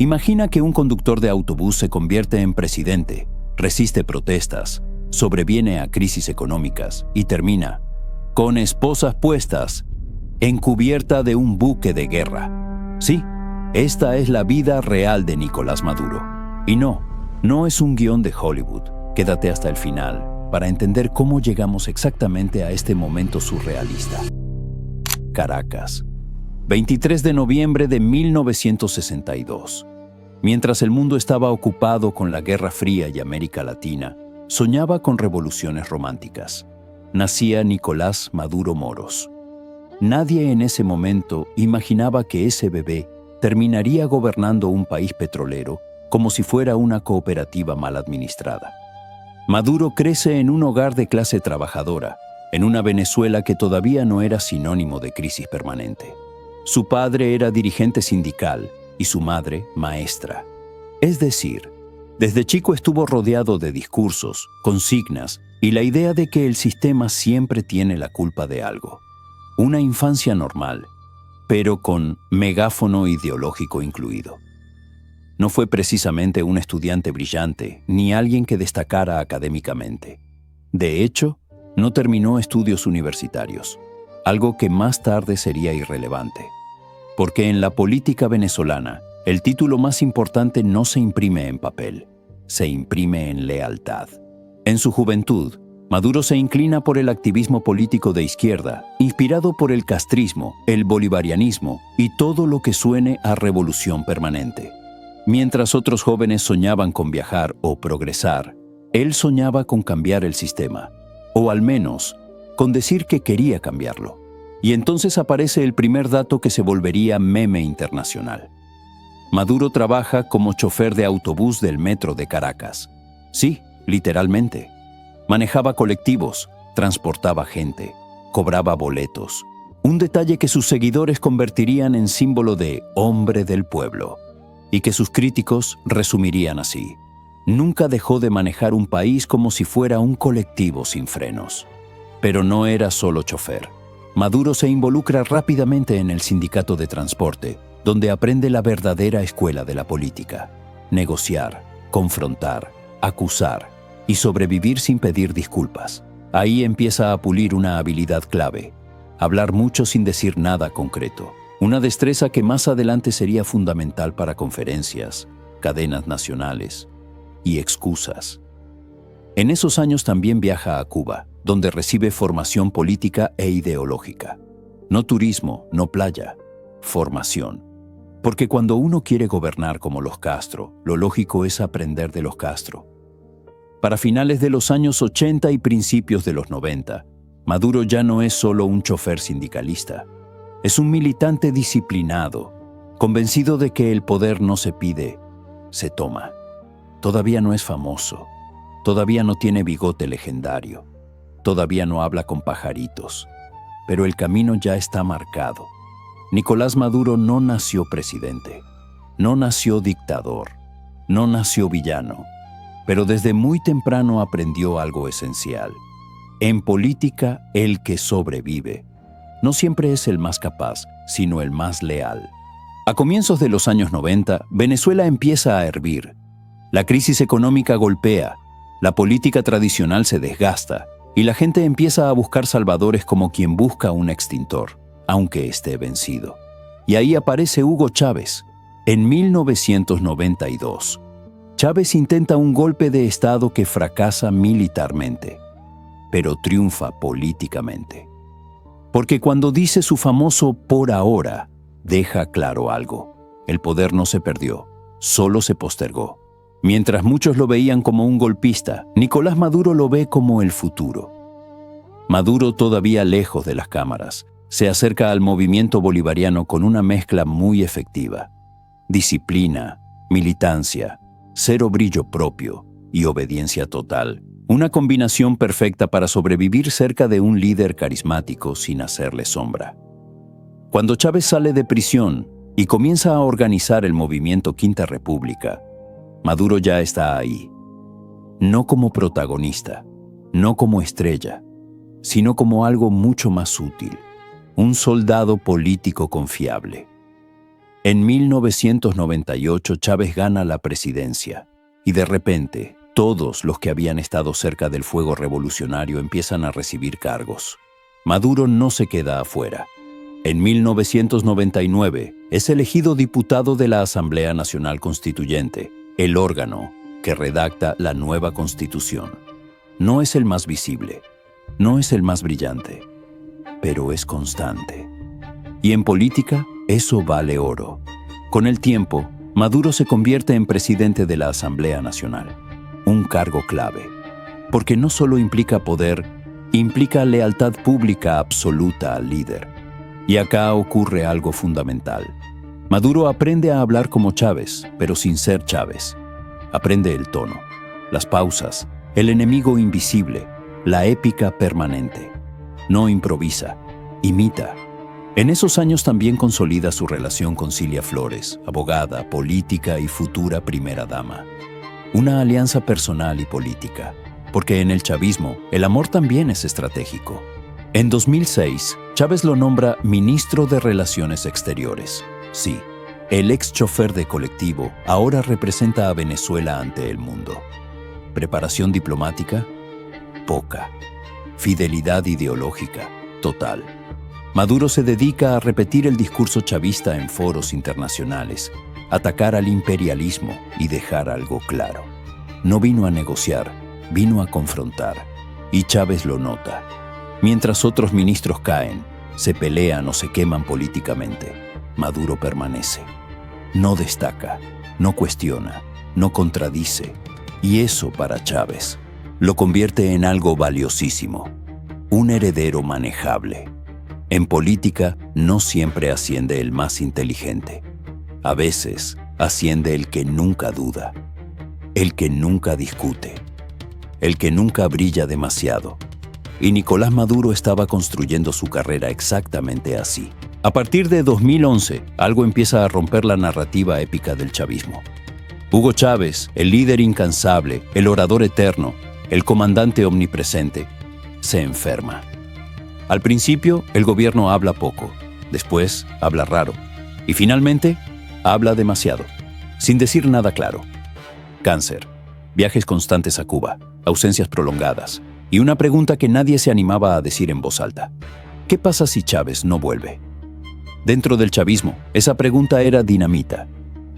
Imagina que un conductor de autobús se convierte en presidente, resiste protestas, sobreviene a crisis económicas y termina, con esposas puestas, en cubierta de un buque de guerra. Sí, esta es la vida real de Nicolás Maduro. Y no es un guión de Hollywood. Quédate hasta el final para entender cómo llegamos exactamente a este momento surrealista. Caracas, 23 de noviembre de 1962. Mientras el mundo estaba ocupado con la Guerra Fría y América Latina, soñaba con revoluciones románticas. Nacía Nicolás Maduro Moros. Nadie en ese momento imaginaba que ese bebé terminaría gobernando un país petrolero como si fuera una cooperativa mal administrada. Maduro crece en un hogar de clase trabajadora, en una Venezuela que todavía no era sinónimo de crisis permanente. Su padre era dirigente sindical y su madre maestra. Es decir, desde chico estuvo rodeado de discursos, consignas y la idea de que el sistema siempre tiene la culpa de algo. Una infancia normal, pero con megáfono ideológico incluido. No fue precisamente un estudiante brillante ni alguien que destacara académicamente. De hecho, no terminó estudios universitarios, algo que más tarde sería irrelevante. Porque en la política venezolana, el título más importante no se imprime en papel, se imprime en lealtad. En su juventud, Maduro se inclina por el activismo político de izquierda, inspirado por el castrismo, el bolivarianismo y todo lo que suene a revolución permanente. Mientras otros jóvenes soñaban con viajar o progresar, él soñaba con cambiar el sistema, o al menos con decir que quería cambiarlo. Y entonces aparece el primer dato que se volvería meme internacional. Maduro trabaja como chofer de autobús del metro de Caracas. Sí, literalmente. Manejaba colectivos, transportaba gente, cobraba boletos. Un detalle que sus seguidores convertirían en símbolo de hombre del pueblo. Y que sus críticos resumirían así: nunca dejó de manejar un país como si fuera un colectivo sin frenos. Pero no era solo chofer. Maduro se involucra rápidamente en el sindicato de transporte, donde aprende la verdadera escuela de la política: negociar, confrontar, acusar y sobrevivir sin pedir disculpas. Ahí empieza a pulir una habilidad clave: hablar mucho sin decir nada concreto. Una destreza que más adelante sería fundamental para conferencias, cadenas nacionales y excusas. En esos años también viaja a Cuba, donde recibe formación política e ideológica. No turismo, no playa, formación. Porque cuando uno quiere gobernar como los Castro, lo lógico es aprender de los Castro. Para finales de los años 80 y principios de los 90, Maduro ya no es solo un chofer sindicalista. Es un militante disciplinado, convencido de que el poder no se pide, se toma. Todavía no es famoso, todavía no tiene bigote legendario, todavía no habla con pajaritos, pero el camino ya está marcado. Nicolás Maduro no nació presidente, no nació dictador, no nació villano, pero desde muy temprano aprendió algo esencial. En política, el que sobrevive no siempre es el más capaz, sino el más leal. A comienzos de los años 90, Venezuela empieza a hervir. La crisis económica golpea, la política tradicional se desgasta y la gente empieza a buscar salvadores como quien busca un extintor, aunque esté vencido. Y ahí aparece Hugo Chávez, en 1992. Chávez intenta un golpe de Estado que fracasa militarmente, pero triunfa políticamente. Porque cuando dice su famoso "por ahora", deja claro algo: el poder no se perdió, solo se postergó. Mientras muchos lo veían como un golpista, Nicolás Maduro lo ve como el futuro. Maduro, todavía lejos de las cámaras, se acerca al movimiento bolivariano con una mezcla muy efectiva: disciplina, militancia, cero brillo propio y obediencia total. Una combinación perfecta para sobrevivir cerca de un líder carismático sin hacerle sombra. Cuando Chávez sale de prisión y comienza a organizar el movimiento Quinta República, Maduro ya está ahí. No como protagonista, no como estrella, sino como algo mucho más útil: un soldado político confiable. En 1998 Chávez gana la presidencia y de repente todos los que habían estado cerca del fuego revolucionario empiezan a recibir cargos. Maduro no se queda afuera. En 1999 es elegido diputado de la Asamblea Nacional Constituyente, el órgano que redacta la nueva Constitución. No es el más visible, no es el más brillante, pero es constante. Y en política, eso vale oro. Con el tiempo, Maduro se convierte en presidente de la Asamblea Nacional, un cargo clave, porque no solo implica poder, implica lealtad pública absoluta al líder. Y acá ocurre algo fundamental. Maduro aprende a hablar como Chávez, pero sin ser Chávez. Aprende el tono, las pausas, el enemigo invisible, la épica permanente. No improvisa, imita. En esos años también consolida su relación con Cilia Flores, abogada, política y futura primera dama. Una alianza personal y política, porque en el chavismo el amor también es estratégico. En 2006, Chávez lo nombra ministro de Relaciones Exteriores. Sí, el ex chofer de colectivo ahora representa a Venezuela ante el mundo. ¿Preparación diplomática? Poca. Fidelidad ideológica? Total. Maduro se dedica a repetir el discurso chavista en foros internacionales, atacar al imperialismo y dejar algo claro. No vino a negociar, vino a confrontar. Y Chávez lo nota. Mientras otros ministros caen, se pelean o se queman políticamente, Maduro permanece. No destaca, no cuestiona, no contradice. Y eso para Chávez lo convierte en algo valiosísimo, un heredero manejable. En política no siempre asciende el más inteligente. A veces asciende el que nunca duda, el que nunca discute, el que nunca brilla demasiado. Y Nicolás Maduro estaba construyendo su carrera exactamente así. A partir de 2011, algo empieza a romper la narrativa épica del chavismo. Hugo Chávez, el líder incansable, el orador eterno, el comandante omnipresente, se enferma. Al principio, el gobierno habla poco, después habla raro, y finalmente, habla demasiado, sin decir nada claro. Cáncer, viajes constantes a Cuba, ausencias prolongadas, y una pregunta que nadie se animaba a decir en voz alta. ¿Qué pasa si Chávez no vuelve? Dentro del chavismo, esa pregunta era dinamita,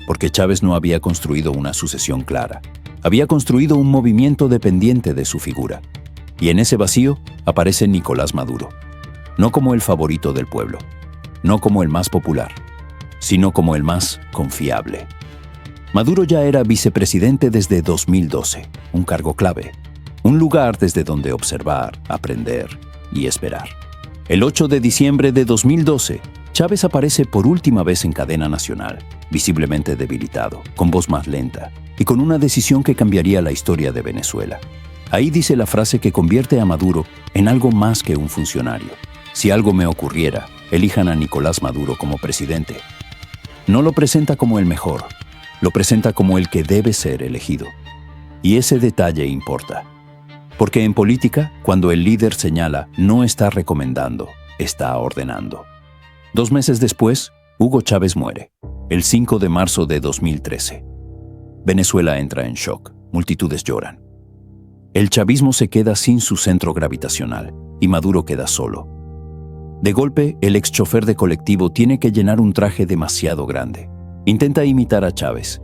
porque Chávez no había construido una sucesión clara. Había construido un movimiento dependiente de su figura. Y en ese vacío aparece Nicolás Maduro. No como el favorito del pueblo, no como el más popular, sino como el más confiable. Maduro ya era vicepresidente desde 2012, un cargo clave. Un lugar desde donde observar, aprender y esperar. El 8 de diciembre de 2012, Chávez aparece por última vez en cadena nacional, visiblemente debilitado, con voz más lenta y con una decisión que cambiaría la historia de Venezuela. Ahí dice la frase que convierte a Maduro en algo más que un funcionario. Si algo me ocurriera, elijan a Nicolás Maduro como presidente. No lo presenta como el mejor, lo presenta como el que debe ser elegido. Y ese detalle importa. Porque en política, cuando el líder señala, no está recomendando, está ordenando. 2 meses después, Hugo Chávez muere, el 5 de marzo de 2013. Venezuela entra en shock, multitudes lloran. El chavismo se queda sin su centro gravitacional y Maduro queda solo. De golpe, el ex chofer de colectivo tiene que llenar un traje demasiado grande. Intenta imitar a Chávez.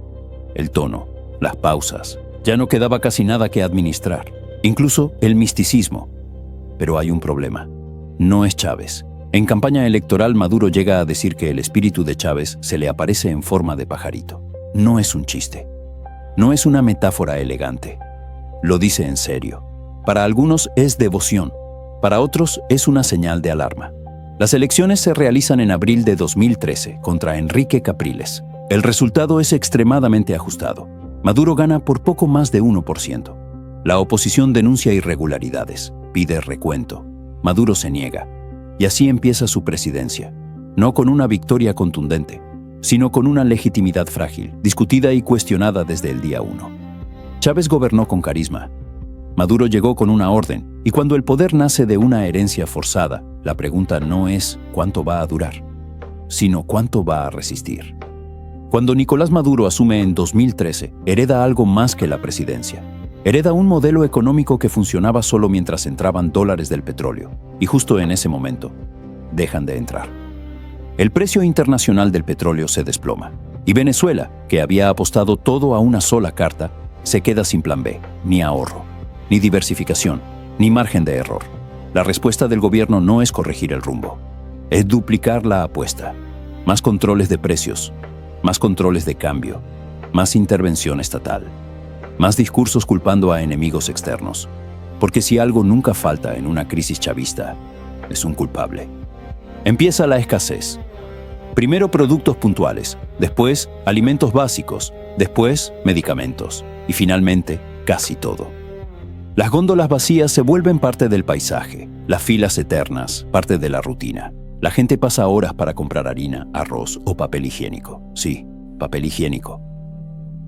El tono, las pausas, ya no quedaba casi nada que administrar. Incluso el misticismo. Pero hay un problema. No es Chávez. En campaña electoral, Maduro llega a decir que el espíritu de Chávez se le aparece en forma de pajarito. No es un chiste. No es una metáfora elegante. Lo dice en serio. Para algunos es devoción. Para otros es una señal de alarma. Las elecciones se realizan en abril de 2013 contra Enrique Capriles. El resultado es extremadamente ajustado. Maduro gana por poco más de 1%. La oposición denuncia irregularidades, pide recuento. Maduro se niega. Y así empieza su presidencia. No con una victoria contundente, sino con una legitimidad frágil, discutida y cuestionada desde el día 1. Chávez gobernó con carisma. Maduro llegó con una orden, y cuando el poder nace de una herencia forzada, la pregunta no es cuánto va a durar, sino cuánto va a resistir. Cuando Nicolás Maduro asume en 2013, hereda algo más que la presidencia. Hereda un modelo económico que funcionaba solo mientras entraban dólares del petróleo, y justo en ese momento, dejan de entrar. El precio internacional del petróleo se desploma, y Venezuela, que había apostado todo a una sola carta, se queda sin plan B, ni ahorro, ni diversificación, ni margen de error. La respuesta del gobierno no es corregir el rumbo, es duplicar la apuesta. Más controles de precios, más controles de cambio, más intervención estatal, más discursos culpando a enemigos externos. Porque si algo nunca falta en una crisis chavista, es un culpable. Empieza la escasez. Primero productos puntuales, después alimentos básicos, después medicamentos y finalmente casi todo. Las góndolas vacías se vuelven parte del paisaje, las filas eternas, parte de la rutina. La gente pasa horas para comprar harina, arroz o papel higiénico. Sí, papel higiénico.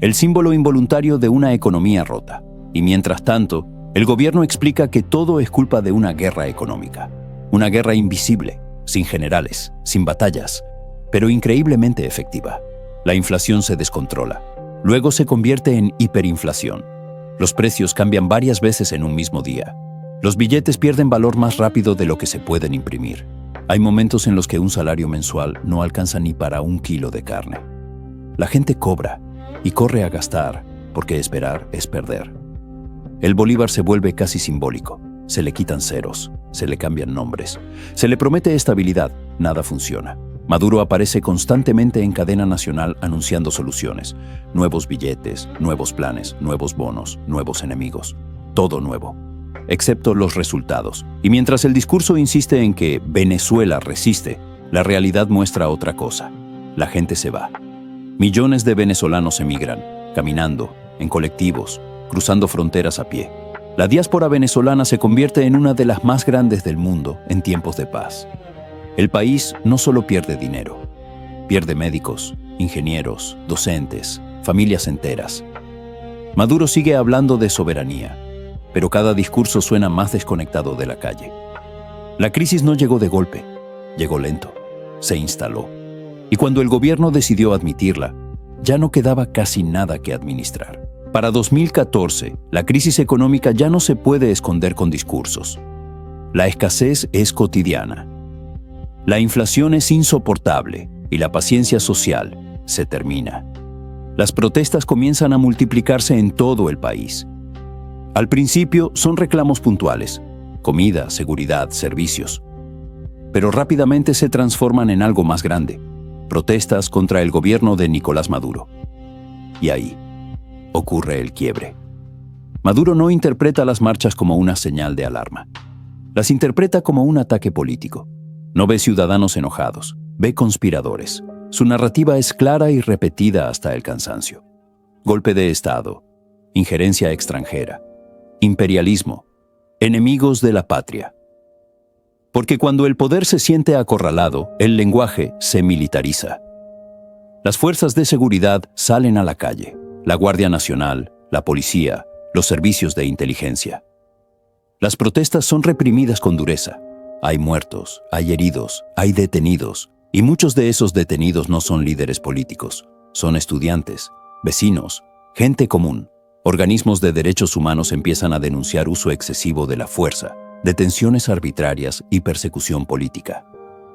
El símbolo involuntario de una economía rota. Y mientras tanto, el gobierno explica que todo es culpa de una guerra económica. Una guerra invisible, sin generales, sin batallas, pero increíblemente efectiva. La inflación se descontrola. Luego se convierte en hiperinflación. Los precios cambian varias veces en un mismo día. Los billetes pierden valor más rápido de lo que se pueden imprimir. Hay momentos en los que un salario mensual no alcanza ni para 1 kilo de carne. La gente cobra y corre a gastar, porque esperar es perder. El bolívar se vuelve casi simbólico. Se le quitan ceros, se le cambian nombres. Se le promete estabilidad, nada funciona. Maduro aparece constantemente en cadena nacional anunciando soluciones. Nuevos billetes, nuevos planes, nuevos bonos, nuevos enemigos. Todo nuevo, excepto los resultados. Y mientras el discurso insiste en que Venezuela resiste, la realidad muestra otra cosa. La gente se va. Millones de venezolanos emigran, caminando, en colectivos, cruzando fronteras a pie. La diáspora venezolana se convierte en una de las más grandes del mundo en tiempos de paz. El país no solo pierde dinero, pierde médicos, ingenieros, docentes, familias enteras. Maduro sigue hablando de soberanía, pero cada discurso suena más desconectado de la calle. La crisis no llegó de golpe, llegó lento, se instaló. Y cuando el gobierno decidió admitirla, ya no quedaba casi nada que administrar. Para 2014, la crisis económica ya no se puede esconder con discursos. La escasez es cotidiana. La inflación es insoportable y la paciencia social se termina. Las protestas comienzan a multiplicarse en todo el país. Al principio son reclamos puntuales, comida, seguridad, servicios. Pero rápidamente se transforman en algo más grande, protestas contra el gobierno de Nicolás Maduro. Y ahí ocurre el quiebre. Maduro no interpreta las marchas como una señal de alarma. Las interpreta como un ataque político. No ve ciudadanos enojados, ve conspiradores. Su narrativa es clara y repetida hasta el cansancio. Golpe de Estado, injerencia extranjera, imperialismo, enemigos de la patria. Porque cuando el poder se siente acorralado, el lenguaje se militariza. Las fuerzas de seguridad salen a la calle, la Guardia Nacional, la policía, los servicios de inteligencia. Las protestas son reprimidas con dureza. Hay muertos, hay heridos, hay detenidos, y muchos de esos detenidos no son líderes políticos, son estudiantes, vecinos, gente común. Organismos de derechos humanos empiezan a denunciar uso excesivo de la fuerza, detenciones arbitrarias y persecución política.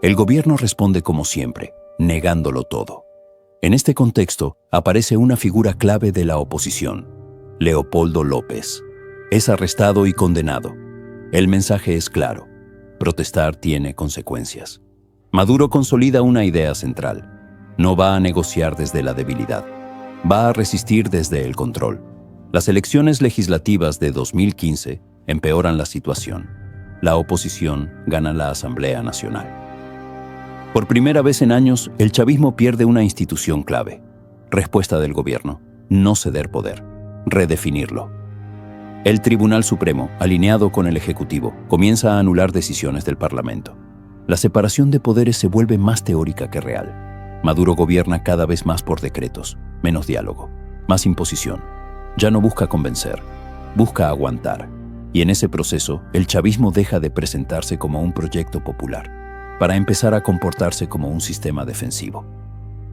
El gobierno responde como siempre, negándolo todo. En este contexto aparece una figura clave de la oposición, Leopoldo López. Es arrestado y condenado. El mensaje es claro. Protestar tiene consecuencias. Maduro consolida una idea central. No va a negociar desde la debilidad. Va a resistir desde el control. Las elecciones legislativas de 2015 empeoran la situación. La oposición gana la Asamblea Nacional. Por primera vez en años, el chavismo pierde una institución clave. Respuesta del gobierno: no ceder poder, redefinirlo. El Tribunal Supremo, alineado con el Ejecutivo, comienza a anular decisiones del Parlamento. La separación de poderes se vuelve más teórica que real. Maduro gobierna cada vez más por decretos, menos diálogo, más imposición. Ya no busca convencer, busca aguantar. Y en ese proceso, el chavismo deja de presentarse como un proyecto popular, para empezar a comportarse como un sistema defensivo.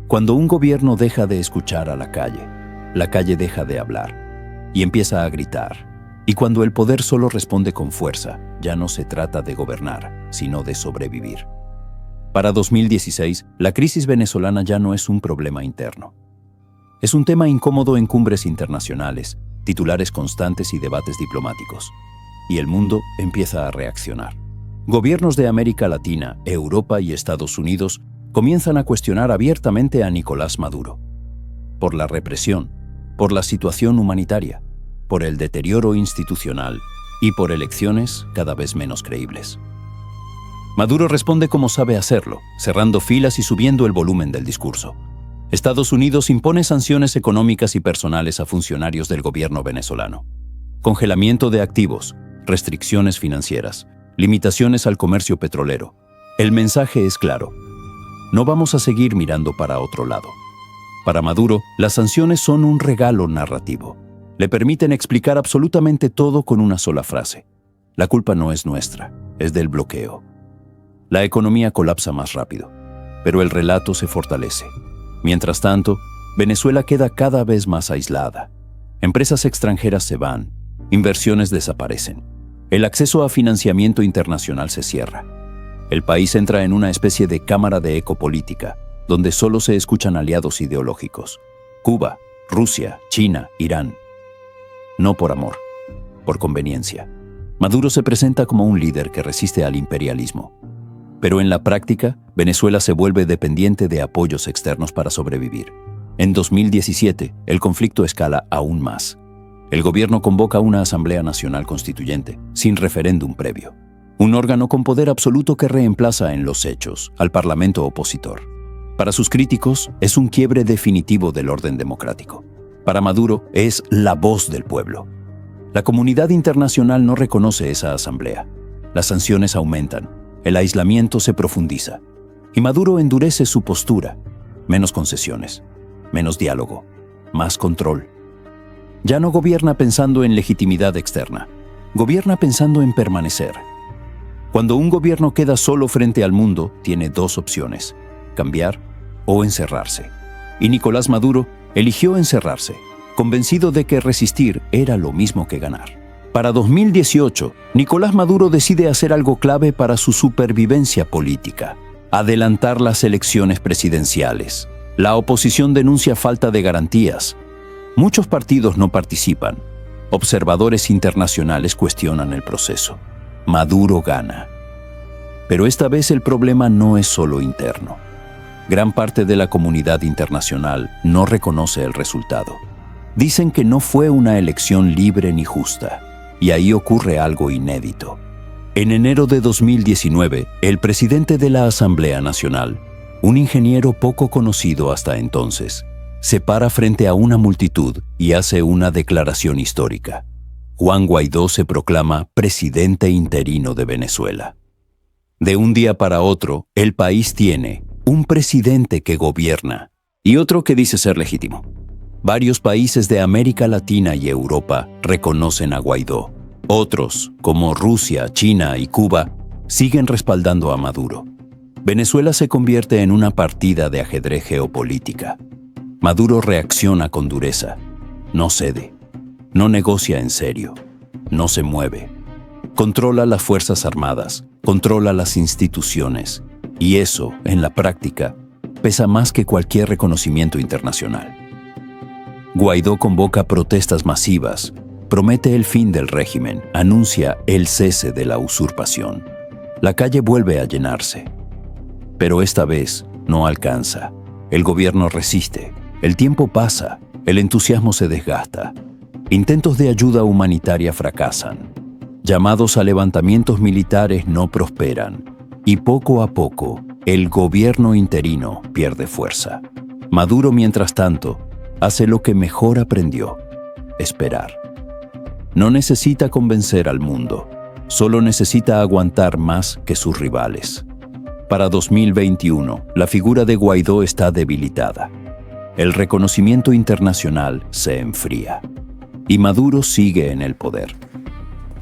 Cuando un gobierno deja de escuchar a la calle deja de hablar y empieza a gritar. Y cuando el poder solo responde con fuerza, ya no se trata de gobernar, sino de sobrevivir. Para 2016, la crisis venezolana ya no es un problema interno. Es un tema incómodo en cumbres internacionales, titulares constantes y debates diplomáticos. Y el mundo empieza a reaccionar. Gobiernos de América Latina, Europa y Estados Unidos comienzan a cuestionar abiertamente a Nicolás Maduro. Por la represión, por la situación humanitaria, por el deterioro institucional y por elecciones cada vez menos creíbles. Maduro responde como sabe hacerlo, cerrando filas y subiendo el volumen del discurso. Estados Unidos impone sanciones económicas y personales a funcionarios del gobierno venezolano. Congelamiento de activos, restricciones financieras, limitaciones al comercio petrolero. El mensaje es claro. No vamos a seguir mirando para otro lado. Para Maduro, las sanciones son un regalo narrativo. Le permiten explicar absolutamente todo con una sola frase. La culpa no es nuestra, es del bloqueo. La economía colapsa más rápido, pero el relato se fortalece. Mientras tanto, Venezuela queda cada vez más aislada. Empresas extranjeras se van, inversiones desaparecen. El acceso a financiamiento internacional se cierra. El país entra en una especie de cámara de eco política, donde solo se escuchan aliados ideológicos. Cuba, Rusia, China, Irán. No por amor, por conveniencia. Maduro se presenta como un líder que resiste al imperialismo. Pero en la práctica, Venezuela se vuelve dependiente de apoyos externos para sobrevivir. En 2017, el conflicto escala aún más. El gobierno convoca una Asamblea Nacional Constituyente, sin referéndum previo. Un órgano con poder absoluto que reemplaza en los hechos al parlamento opositor. Para sus críticos, es un quiebre definitivo del orden democrático. Para Maduro, es la voz del pueblo. La comunidad internacional no reconoce esa asamblea. Las sanciones aumentan, el aislamiento se profundiza. Y Maduro endurece su postura. Menos concesiones, menos diálogo, más control. Ya no gobierna pensando en legitimidad externa, gobierna pensando en permanecer. Cuando un gobierno queda solo frente al mundo, tiene dos opciones: cambiar o encerrarse. Y Nicolás Maduro eligió encerrarse, convencido de que resistir era lo mismo que ganar. Para 2018, Nicolás Maduro decide hacer algo clave para su supervivencia política: adelantar las elecciones presidenciales. La oposición denuncia falta de garantías. Muchos partidos no participan. Observadores internacionales cuestionan el proceso. Maduro gana. Pero esta vez el problema no es solo interno. Gran parte de la comunidad internacional no reconoce el resultado. Dicen que no fue una elección libre ni justa. Y ahí ocurre algo inédito. En enero de 2019, el presidente de la Asamblea Nacional, un ingeniero poco conocido hasta entonces, se para frente a una multitud y hace una declaración histórica. Juan Guaidó se proclama presidente interino de Venezuela. De un día para otro, el país tiene un presidente que gobierna y otro que dice ser legítimo. Varios países de América Latina y Europa reconocen a Guaidó. Otros, como Rusia, China y Cuba, siguen respaldando a Maduro. Venezuela se convierte en una partida de ajedrez geopolítica. Maduro reacciona con dureza, no cede, no negocia en serio, no se mueve. Controla las Fuerzas Armadas, controla las instituciones, y eso, en la práctica, pesa más que cualquier reconocimiento internacional. Guaidó convoca protestas masivas, promete el fin del régimen, anuncia el cese de la usurpación. La calle vuelve a llenarse. Pero esta vez no alcanza. El gobierno resiste. El tiempo pasa, el entusiasmo se desgasta. Intentos de ayuda humanitaria fracasan. Llamados a levantamientos militares no prosperan. Y poco a poco, el gobierno interino pierde fuerza. Maduro, mientras tanto, hace lo que mejor aprendió: esperar. No necesita convencer al mundo, solo necesita aguantar más que sus rivales. Para 2021, la figura de Guaidó está debilitada. El reconocimiento internacional se enfría. Y Maduro sigue en el poder.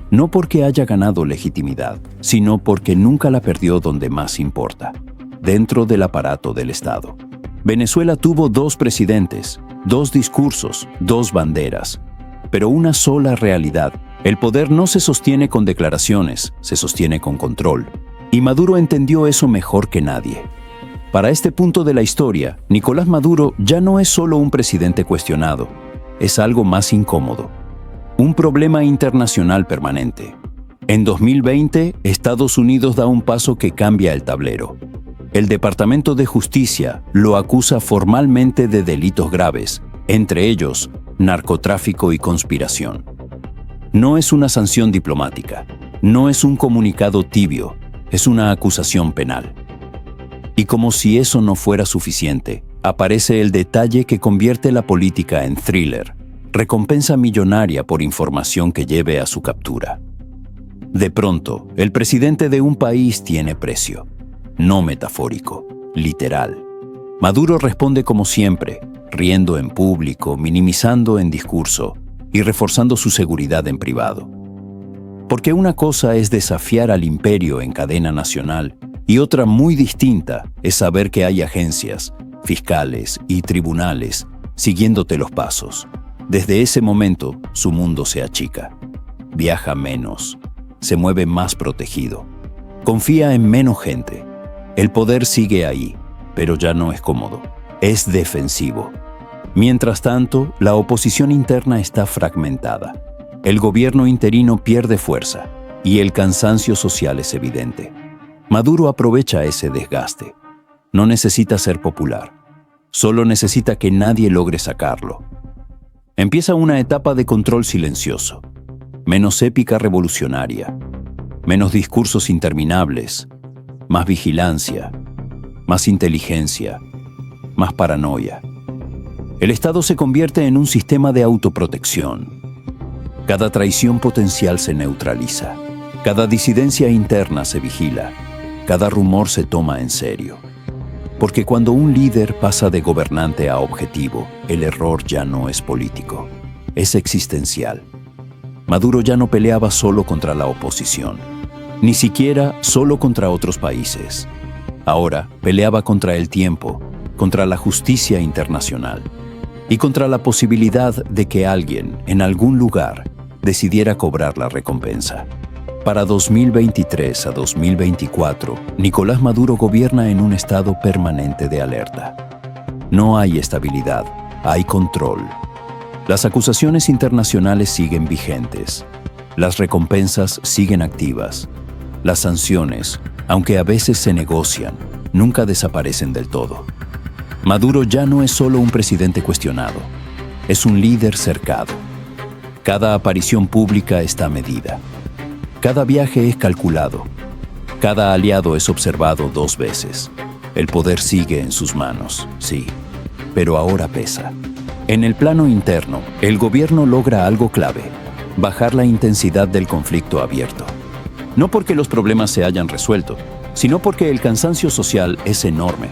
No porque haya ganado legitimidad, sino porque nunca la perdió donde más importa, dentro del aparato del Estado. Venezuela tuvo 2 presidentes, 2 discursos, 2 banderas, pero una sola realidad. El poder no se sostiene con declaraciones, se sostiene con control. Y Maduro entendió eso mejor que nadie. Para este punto de la historia, Nicolás Maduro ya no es solo un presidente cuestionado, es algo más incómodo. Un problema internacional permanente. En 2020, Estados Unidos da un paso que cambia el tablero. El Departamento de Justicia lo acusa formalmente de delitos graves, entre ellos narcotráfico y conspiración. No es una sanción diplomática, no es un comunicado tibio, es una acusación penal. Y como si eso no fuera suficiente, aparece el detalle que convierte la política en thriller, recompensa millonaria por información que lleve a su captura. De pronto, el presidente de un país tiene precio. No metafórico, literal. Maduro responde como siempre, riendo en público, minimizando en discurso y reforzando su seguridad en privado. Porque una cosa es desafiar al imperio en cadena nacional y otra muy distinta es saber que hay agencias, fiscales y tribunales siguiéndote los pasos. Desde ese momento, su mundo se achica. Viaja menos, se mueve más protegido, confía en menos gente. El poder sigue ahí, pero ya no es cómodo, es defensivo. Mientras tanto, la oposición interna está fragmentada. El gobierno interino pierde fuerza y el cansancio social es evidente. Maduro aprovecha ese desgaste. No necesita ser popular, solo necesita que nadie logre sacarlo. Empieza una etapa de control silencioso, menos épica revolucionaria, menos discursos interminables, más vigilancia, más inteligencia, más paranoia. El Estado se convierte en un sistema de autoprotección. Cada traición potencial se neutraliza, cada disidencia interna se vigila, cada rumor se toma en serio. Porque cuando un líder pasa de gobernante a objetivo, el error ya no es político, es existencial. Maduro ya no peleaba solo contra la oposición, ni siquiera solo contra otros países. Ahora peleaba contra el tiempo, contra la justicia internacional y contra la posibilidad de que alguien, en algún lugar, decidiera cobrar la recompensa. Para 2023 a 2024, Nicolás Maduro gobierna en un estado permanente de alerta. No hay estabilidad, hay control. Las acusaciones internacionales siguen vigentes. Las recompensas siguen activas. Las sanciones, aunque a veces se negocian, nunca desaparecen del todo. Maduro ya no es solo un presidente cuestionado, es un líder cercado. Cada aparición pública está medida. Cada viaje es calculado. Cada aliado es observado 2 veces. El poder sigue en sus manos, sí, pero ahora pesa. En el plano interno, el gobierno logra algo clave: bajar la intensidad del conflicto abierto. No porque los problemas se hayan resuelto, sino porque el cansancio social es enorme.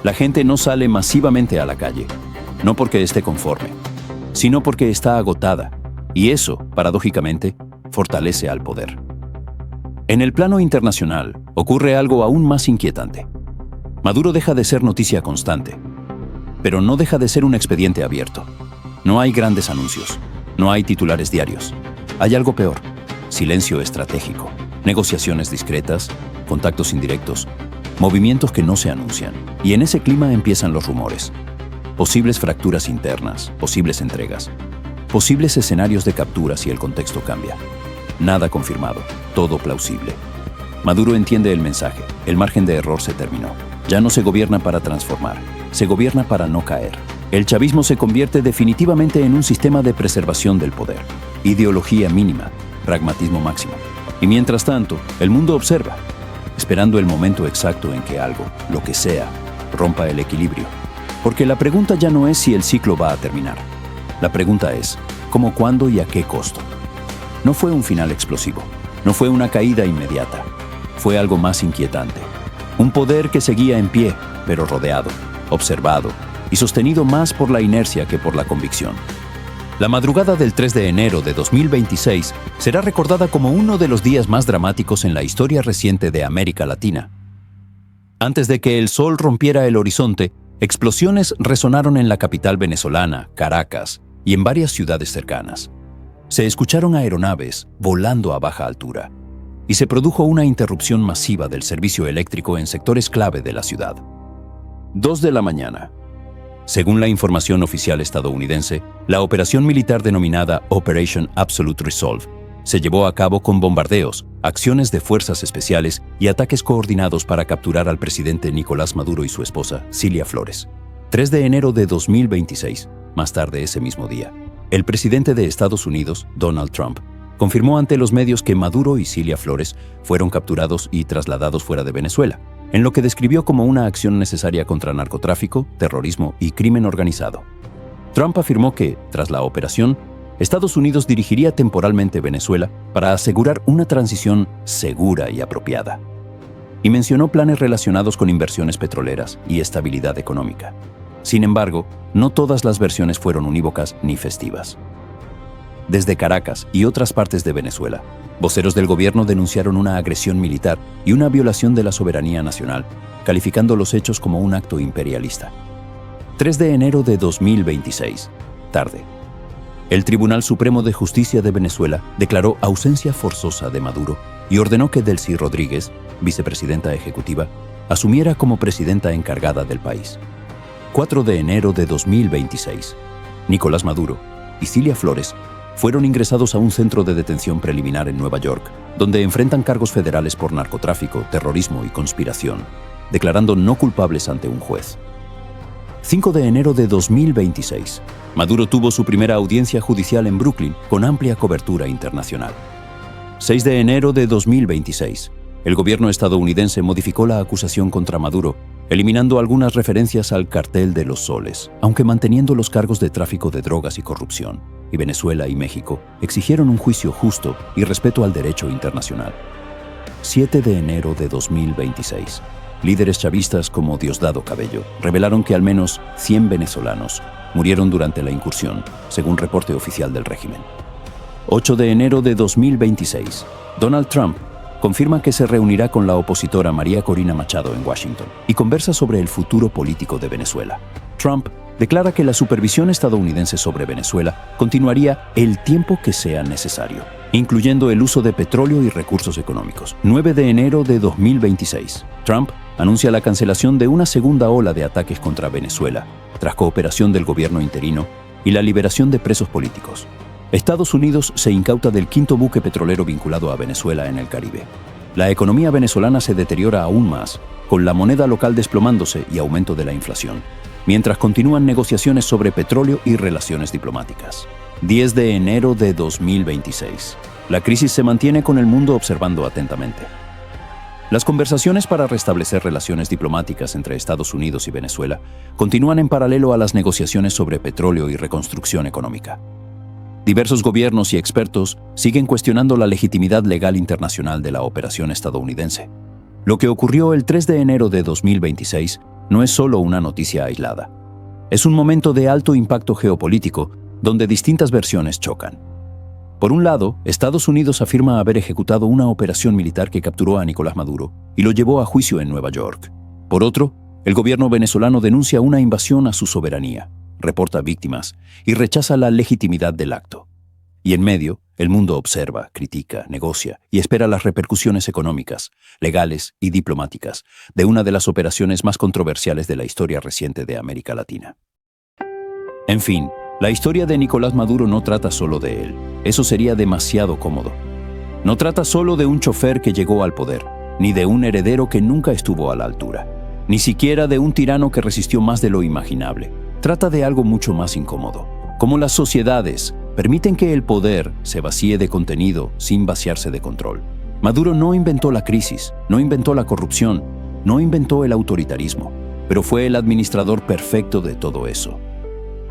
La gente no sale masivamente a la calle, no porque esté conforme, sino porque está agotada, y eso, paradójicamente, fortalece al poder. En el plano internacional, ocurre algo aún más inquietante. Maduro deja de ser noticia constante, pero no deja de ser un expediente abierto. No hay grandes anuncios, no hay titulares diarios. Hay algo peor: silencio estratégico, negociaciones discretas, contactos indirectos, movimientos que no se anuncian. Y en ese clima empiezan los rumores. Posibles fracturas internas, posibles entregas, posibles escenarios de captura si el contexto cambia. Nada confirmado, todo plausible. Maduro entiende el mensaje, el margen de error se terminó. Ya no se gobierna para transformar, se gobierna para no caer. El chavismo se convierte definitivamente en un sistema de preservación del poder. Ideología mínima, pragmatismo máximo. Y mientras tanto, el mundo observa, esperando el momento exacto en que algo, lo que sea, rompa el equilibrio. Porque la pregunta ya no es si el ciclo va a terminar. La pregunta es, ¿cómo, cuándo y a qué costo? No fue un final explosivo, no fue una caída inmediata. Fue algo más inquietante. Un poder que seguía en pie, pero rodeado, observado y sostenido más por la inercia que por la convicción. La madrugada del 3 de enero de 2026 será recordada como uno de los días más dramáticos en la historia reciente de América Latina. Antes de que el sol rompiera el horizonte, Explosiones resonaron en la capital venezolana, Caracas, y en varias ciudades cercanas. Se escucharon aeronaves volando a baja altura, y se produjo una interrupción masiva del servicio eléctrico en sectores clave de la ciudad. 2 de la mañana. Según la información oficial estadounidense, la operación militar denominada Operation Absolute Resolve se llevó a cabo con bombardeos, acciones de fuerzas especiales y ataques coordinados para capturar al presidente Nicolás Maduro y su esposa, Cilia Flores. 3 de enero de 2026, más tarde ese mismo día, el presidente de Estados Unidos, Donald Trump, confirmó ante los medios que Maduro y Cilia Flores fueron capturados y trasladados fuera de Venezuela, en lo que describió como una acción necesaria contra narcotráfico, terrorismo y crimen organizado. Trump afirmó que, tras la operación, Estados Unidos dirigiría temporalmente Venezuela para asegurar una transición segura y apropiada. Y mencionó planes relacionados con inversiones petroleras y estabilidad económica. Sin embargo, no todas las versiones fueron unívocas ni festivas. Desde Caracas y otras partes de Venezuela, voceros del gobierno denunciaron una agresión militar y una violación de la soberanía nacional, calificando los hechos como un acto imperialista. 3 de enero de 2026, tarde. El Tribunal Supremo de Justicia de Venezuela declaró ausencia forzosa de Maduro y ordenó que Delcy Rodríguez, vicepresidenta ejecutiva, asumiera como presidenta encargada del país. 4 de enero de 2026, Nicolás Maduro y Cilia Flores fueron ingresados a un centro de detención preliminar en Nueva York, donde enfrentan cargos federales por narcotráfico, terrorismo y conspiración, declarando no culpables ante un juez. 5 de enero de 2026, Maduro tuvo su primera audiencia judicial en Brooklyn con amplia cobertura internacional. 6 de enero de 2026, el gobierno estadounidense modificó la acusación contra Maduro, eliminando algunas referencias al cartel de los soles, aunque manteniendo los cargos de tráfico de drogas y corrupción. Y Venezuela y México exigieron un juicio justo y respeto al derecho internacional. 7 de enero de 2026. Líderes chavistas como Diosdado Cabello revelaron que al menos 100 venezolanos murieron durante la incursión, según reporte oficial del régimen. 8 de enero de 2026. Donald Trump confirma que se reunirá con la opositora María Corina Machado en Washington y conversa sobre el futuro político de Venezuela. Trump declara que la supervisión estadounidense sobre Venezuela continuaría el tiempo que sea necesario, incluyendo el uso de petróleo y recursos económicos. 9 de enero de 2026. Trump anuncia la cancelación de una segunda ola de ataques contra Venezuela, tras cooperación del gobierno interino y la liberación de presos políticos. Estados Unidos se incauta del 5º buque petrolero vinculado a Venezuela en el Caribe. La economía venezolana se deteriora aún más, con la moneda local desplomándose y aumento de la inflación, mientras continúan negociaciones sobre petróleo y relaciones diplomáticas. 10 de enero de 2026. La crisis se mantiene con el mundo observando atentamente. Las conversaciones para restablecer relaciones diplomáticas entre Estados Unidos y Venezuela continúan en paralelo a las negociaciones sobre petróleo y reconstrucción económica. Diversos gobiernos y expertos siguen cuestionando la legitimidad legal internacional de la operación estadounidense. Lo que ocurrió el 3 de enero de 2026 no es solo una noticia aislada. Es un momento de alto impacto geopolítico donde distintas versiones chocan. Por un lado, Estados Unidos afirma haber ejecutado una operación militar que capturó a Nicolás Maduro y lo llevó a juicio en Nueva York. Por otro, el gobierno venezolano denuncia una invasión a su soberanía, reporta víctimas y rechaza la legitimidad del acto. Y en medio, el mundo observa, critica, negocia y espera las repercusiones económicas, legales y diplomáticas de una de las operaciones más controversiales de la historia reciente de América Latina. En fin, la historia de Nicolás Maduro no trata solo de él. Eso sería demasiado cómodo. No trata solo de un chofer que llegó al poder, ni de un heredero que nunca estuvo a la altura, ni siquiera de un tirano que resistió más de lo imaginable. Trata de algo mucho más incómodo. Cómo las sociedades permiten que el poder se vacíe de contenido sin vaciarse de control. Maduro no inventó la crisis, no inventó la corrupción, no inventó el autoritarismo, pero fue el administrador perfecto de todo eso.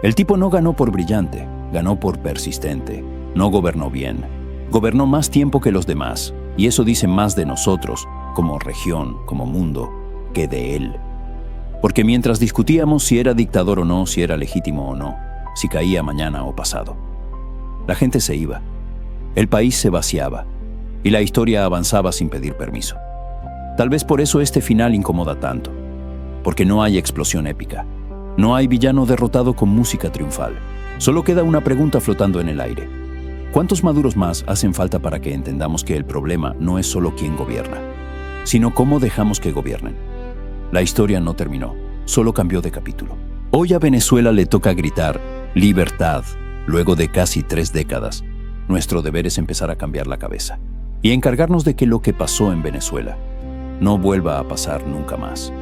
El tipo no ganó por brillante, ganó por persistente. No gobernó bien. Gobernó más tiempo que los demás, y eso dice más de nosotros, como región, como mundo, que de él. Porque mientras discutíamos si era dictador o no, si era legítimo o no, si caía mañana o pasado, la gente se iba, el país se vaciaba, y la historia avanzaba sin pedir permiso. Tal vez por eso este final incomoda tanto, porque no hay explosión épica, No hay villano derrotado con música triunfal. Solo queda una pregunta flotando en el aire. ¿Cuántos Maduros más hacen falta para que entendamos que el problema no es solo quién gobierna, sino cómo dejamos que gobiernen? La historia no terminó, solo cambió de capítulo. Hoy a Venezuela le toca gritar libertad. Luego de casi 3 décadas, nuestro deber es empezar a cambiar la cabeza y encargarnos de que lo que pasó en Venezuela no vuelva a pasar nunca más.